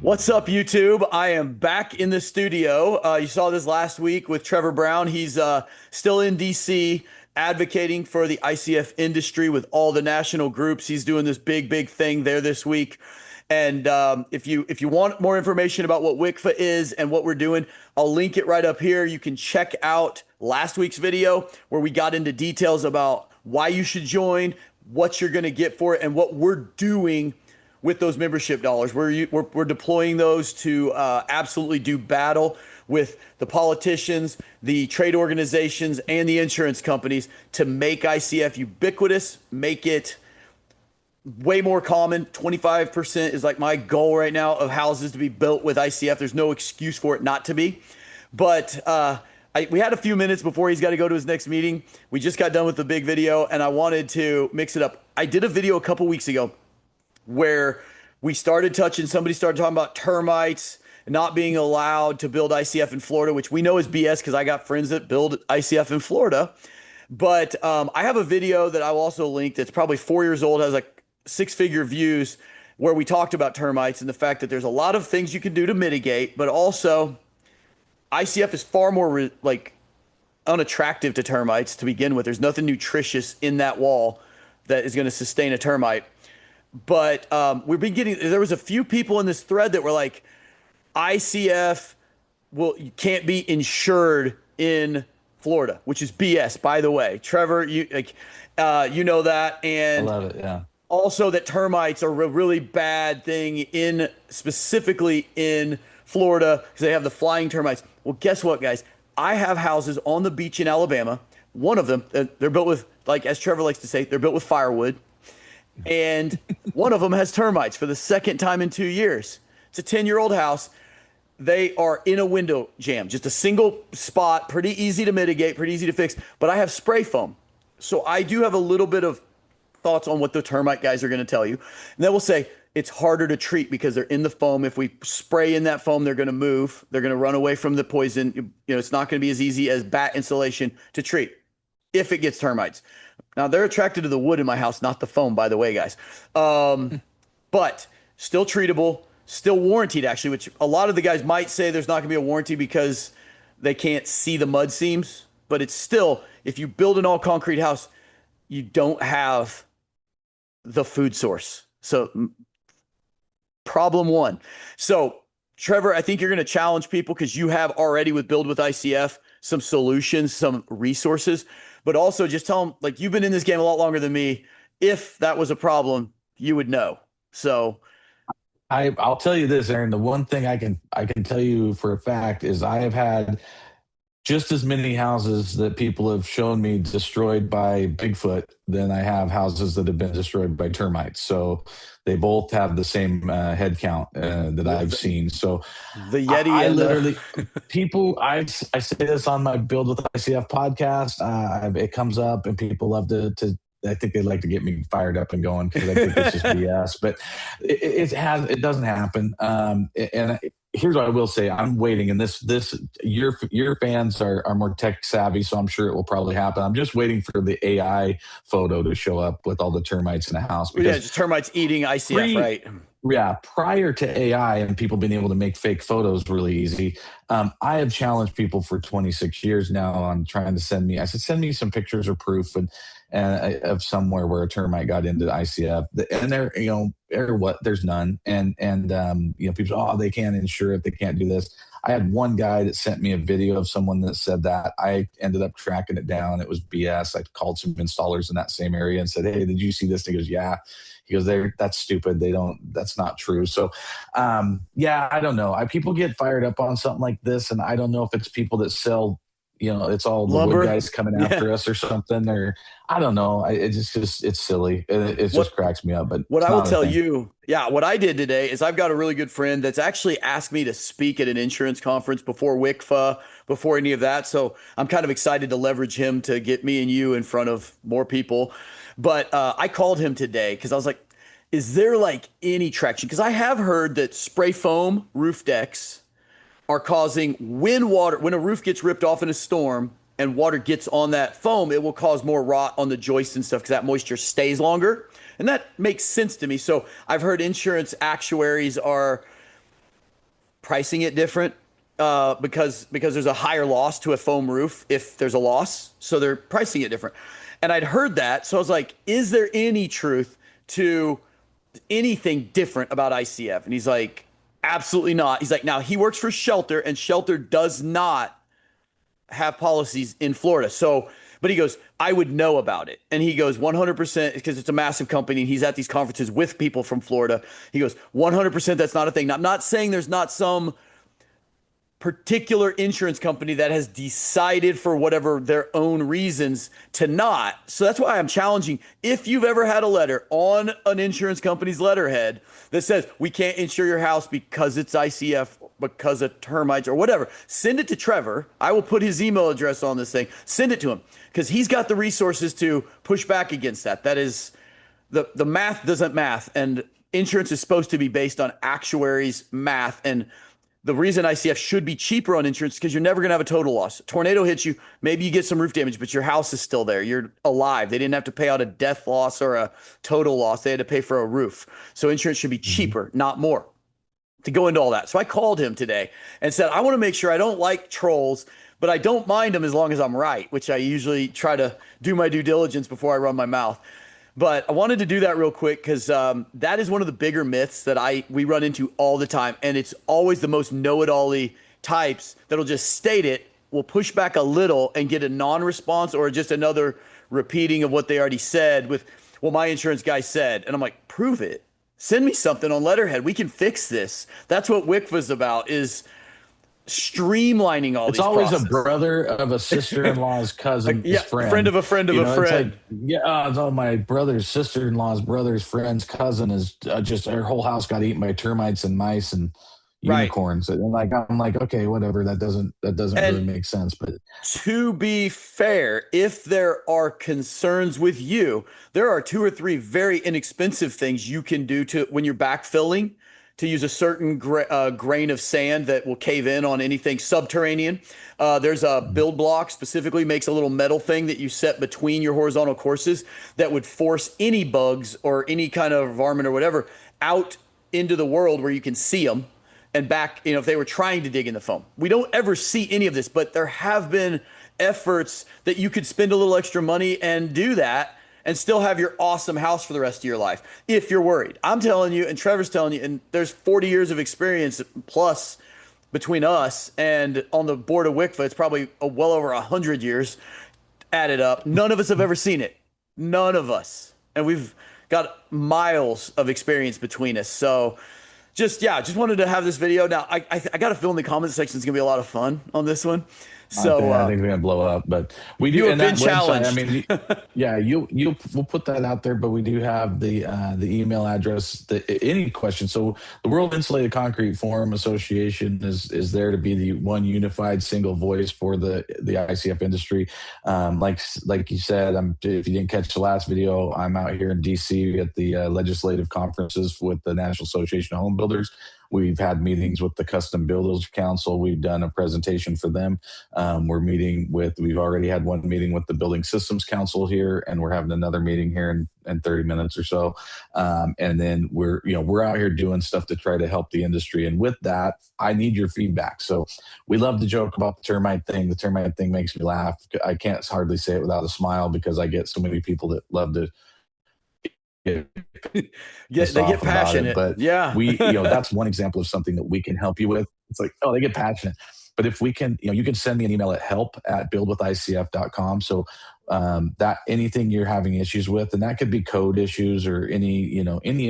What's up, YouTube? I am back in the studio. You saw this last week with Trevor Brown. He's still in DC advocating for the ICF industry with all the national groups. He's doing this big thing there this week. And if you want more information about what WICFA is and what we're doing, I'll link it right up here. You can check out last week's video where we got into details about why you should join, what you're going to get for it, and what we're doing with those membership dollars. We're deploying those to absolutely do battle with the politicians, the trade organizations, and the insurance companies to make ICF ubiquitous, make it way more common. 25% is like my goal right now of houses to be built with ICF. There's no excuse for it not to be. But we had a few minutes before he's got to go to his next meeting. We just got done with the big video, and I wanted to mix it up. I did a video a couple weeks ago where somebody started talking about termites not being allowed to build ICF in Florida, which we know is BS because I got friends that build ICF in Florida. But I have a video that I will also link that's probably 4 years old, has like 6-figure views, where we talked about termites and the fact that there's a lot of things you can do to mitigate, but also ICF is far more unattractive to termites to begin with. There's nothing nutritious in that wall that is going to sustain a termite. But there was a few people in this thread that were like, ICF can't be insured in Florida, which is BS, by the way. Trevor, you know that. And I love it, yeah. Also that termites are a really bad thing specifically in Florida because they have the flying termites. Well, guess what, guys? I have houses on the beach in Alabama. One of them, they're built with, like, as Trevor likes to say, they're built with firewood. And one of them has termites for the second time in 2 years. It's a 10-year-old house. They are in a window jam, just a single spot, pretty easy to mitigate, pretty easy to fix. But I have spray foam. So I do have a little bit of thoughts on what the termite guys are going to tell you. And they will say it's harder to treat because they're in the foam. If we spray in that foam, they're going to move. They're going to run away from the poison. It's not going to be as easy as bat insulation to treat if it gets termites. Now, they're attracted to the wood in my house, not the foam, by the way, guys. But still treatable, still warranted, actually, which a lot of the guys might say there's not going to be a warranty because they can't see the mud seams. But it's still, if you build an all-concrete house, you don't have the food source. So problem one. So, Trevor, I think you're going to challenge people because you have already with Build with ICF some solutions, some resources. But also just tell them, like, you've been in this game a lot longer than me. If that was a problem, you would know. So I'll tell you this, Aaron. The one thing I can tell you for a fact is I have had just as many houses that people have shown me destroyed by Bigfoot than I have houses that have been destroyed by termites. So they both have the same head count that I've seen. So the Yeti, I literally people. I say this on my Build with ICF podcast. It comes up and people love to. I think they like to get me fired up and going because I think it's just BS. But it doesn't happen. And here's what I will say: I'm waiting, and your fans are more tech savvy, so I'm sure it will probably happen. I'm just waiting for the AI photo to show up with all the termites in the house. Yeah, just termites eating ICF, right? Yeah, prior to AI and people being able to make fake photos really easy, I have challenged people for 26 years now on trying to send me. I said, send me some pictures or proof of somewhere where a termite got into ICF, and there's none. And people say, oh, they can't insure it, they can't do this. I had one guy that sent me a video of someone that said that. I ended up tracking it down. It was BS. I called some installers in that same area and said, hey, did you see this? And he goes, yeah. He goes, that's stupid. That's not true. So, I don't know. People get fired up on something like this, and I don't know if it's people that sell, it's all the lumber wood guys coming after us or something, or I don't know. It's silly. It just cracks me up. But what I will tell you, what I did today is I've got a really good friend that's actually asked me to speak at an insurance conference before WICFA, before any of that. So I'm kind of excited to leverage him to get me and you in front of more people. But I called him today because I was like, is there like any traction? Because I have heard that spray foam roof decks are causing when a roof gets ripped off in a storm and water gets on that foam, it will cause more rot on the joists and stuff because that moisture stays longer. And that makes sense to me. So I've heard insurance actuaries are pricing it different because there's a higher loss to a foam roof if there's a loss, so they're pricing it different. And I'd heard that, so I was like, is there any truth to anything different about ICF? And he's like, absolutely not. He's like, now he works for Shelter, and Shelter does not have policies in Florida. So, but he goes, I would know about it. And he goes, 100%, because it's a massive company. And he's at these conferences with people from Florida. He goes, 100% that's not a thing. Now, I'm not saying there's not some particular insurance company that has decided for whatever their own reasons to not. So that's why I'm challenging. If you've ever had a letter on an insurance company's letterhead that says we can't insure your house because it's ICF, because of termites or whatever, send it to Trevor. I will put his email address on this thing. Send it to him because he's got the resources to push back against that. That is the math doesn't math, and insurance is supposed to be based on actuaries' math. And the reason ICF should be cheaper on insurance is because you're never going to have a total loss. A tornado hits you, maybe you get some roof damage, but your house is still there. You're alive. They didn't have to pay out a death loss or a total loss. They had to pay for a roof. So insurance should be cheaper, not more, to go into all that. So I called him today and said, I want to make sure I don't like trolls, but I don't mind them as long as I'm right, which I usually try to do my due diligence before I run my mouth. But I wanted to do that real quick because that is one of the bigger myths that we run into all the time. And it's always the most know-it-all-y types that'll just state it, will push back a little and get a non-response or just another repeating of what they already said with, well, my insurance guy said. And I'm like, prove it. Send me something on letterhead. We can fix this. That's what WICFA is about, is streamlining all it's these always processes. a brother of a sister-in-law's cousin's Yeah, friend. friend of a friend of a It's like, friend. yeah, it's all my brother's sister-in-law's brother's friend's cousin is just her whole house got eaten by termites and mice and Right. unicorns. And like I'm like, okay, whatever. That doesn't really And make sense. But to be fair, if there are concerns with you, there are two or three very inexpensive things you can do to when you're backfilling to use a certain grain of sand that will cave in on anything subterranean. There's a build block specifically makes a little metal thing that you set between your horizontal courses that would force any bugs or any kind of varmint or whatever out into the world where you can see them and back, if they were trying to dig in the foam. We don't ever see any of this, but there have been efforts that you could spend a little extra money and do that and still have your awesome house for the rest of your life if you're worried. I'm telling you, and Trevor's telling you, and there's 40 years of experience plus between us, and on the board of WICFA, it's probably well over 100 years added up. None of us have ever seen it. None of us. And we've got miles of experience between us. So just wanted to have this video. Now, I got a feel in the comment section it's going to be a lot of fun on this one. So I think we're gonna blow up, but we do. you have And been that website, I challenged. mean, yeah, we'll put that out there, but we do have the email address. Any questions? So the World Insulated Concrete Forum Association is there to be the one unified single voice for the ICF industry. Like you said, if you didn't catch the last video, I'm out here in DC at the legislative conferences with the National Association of Home Builders. We've had meetings with the Custom Builders Council. We've done a presentation for them. We've already had one meeting with the Building Systems Council here, and we're having another meeting here in 30 minutes or so. And then we're out here doing stuff to try to help the industry. And with that, I need your feedback. So we love to joke about the termite thing. The termite thing makes me laugh. I can't hardly say it without a smile because I get so many people that love to get They get about it. passionate. But Yeah. that's one example of something that we can help you with. It's like, oh, they get passionate. But if we can, you can send me an email at help@buildwithicf.com. So that anything you're having issues with, and that could be code issues or any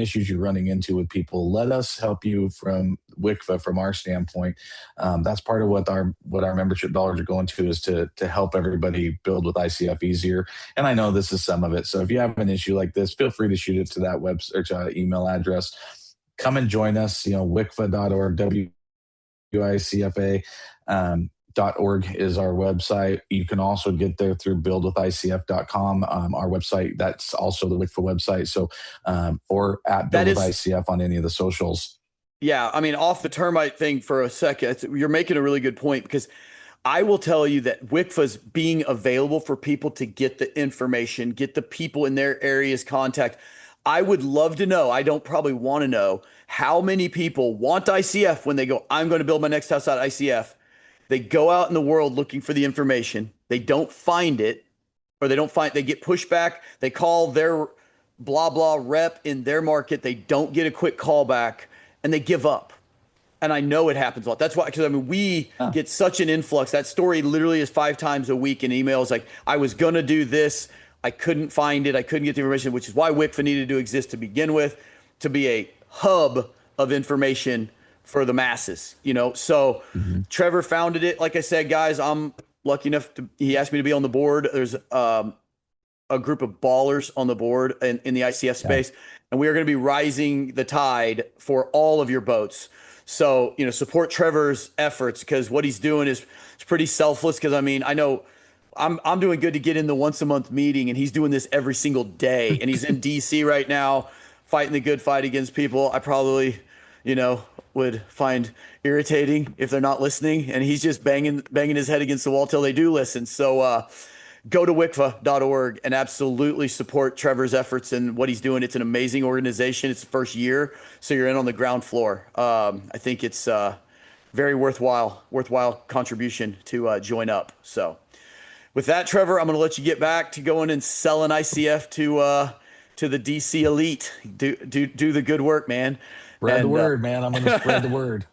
issues you're running into with people, let us help you from WICFA from our standpoint. That's part of what our membership dollars are going to, is to help everybody build with ICF easier. And I know this is some of it. So if you have an issue like this, feel free to shoot it to that email address. Come and join us, WICFA.org, WICFA. .org is our website. You can also get there through buildwithicf.com, our website. That's also the WICFA website. So, or at buildwithicf on any of the socials. Yeah, I mean, off the termite thing for a second, you're making a really good point, because I will tell you that WICFA's being available for people to get the information, get the people in their areas contact. I would love to know. I don't probably want to know how many people want ICF when they go, I'm going to build my next house out of ICF. They go out in the world looking for the information. They don't find it, or they get pushback. They call their blah, blah rep in their market. They don't get a quick call back and they give up. And I know it happens a lot. That's why, because I mean, we get such an influx. That story literally is 5 times a week in emails. Like, I was going to do this. I couldn't find it. I couldn't get the information, which is why WICFA needed to exist to begin with, to be a hub of information for the masses, you know? So Trevor founded it. Like I said, guys, I'm lucky enough he asked me to be on the board. There's a group of ballers on the board in the ICF space, and we are going to be rising the tide for all of your boats. So, you know, support Trevor's efforts, because what he's doing is pretty selfless. Because I mean, I know I'm doing good to get in the once a month meeting, and he's doing this every single day. And he's in DC right now, fighting the good fight against people I probably, you know, would find irritating if they're not listening. And he's just banging his head against the wall till they do listen. So go to wicfa.org and absolutely support Trevor's efforts and what he's doing. It's an amazing organization. It's the first year, so you're in on the ground floor. I think it's very worthwhile contribution to join up. So with that, Trevor, I'm going to let you get back to going and selling ICF to the DC elite. Do the good work, man. Spread the word, man. I'm going to spread the word.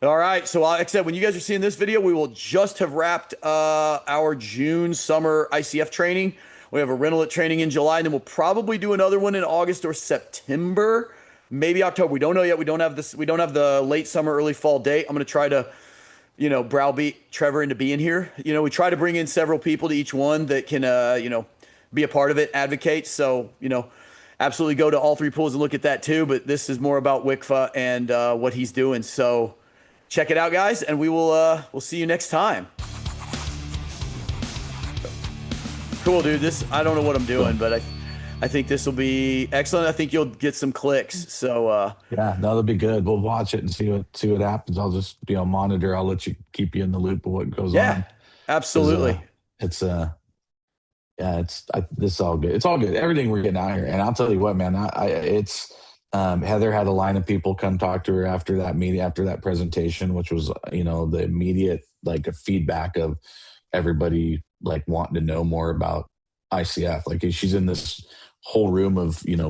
All right. So like I said, when you guys are seeing this video, we will just have wrapped our June summer ICF training. We have a rental at training in July, and then we'll probably do another one in August or September, maybe October. We don't know yet. We don't have this. We don't have the late summer, early fall date. I'm going to try to, you know, browbeat Trevor into being here. You know, we try to bring in several people to each one that can, you know, be a part of it, advocate. So, you know, absolutely go to all 3 pools and look at that too. But this is more about WICFA and what he's doing. So check it out, guys, and we'll see you next time. Cool, dude. I don't know what I'm doing, but I think this will be excellent. I think you'll get some clicks. So yeah, that'll be good. We'll watch it and see what happens. I'll just monitor. I'll let you keep you in the loop of what goes on. Yeah, absolutely. This is all good. It's all good. Everything we're getting out here, and I'll tell you what, man. Heather had a line of people come talk to her after that meeting, after that presentation, which was, you know, the immediate like a feedback of everybody like wanting to know more about ICF. Like, she's in this whole room of, you know,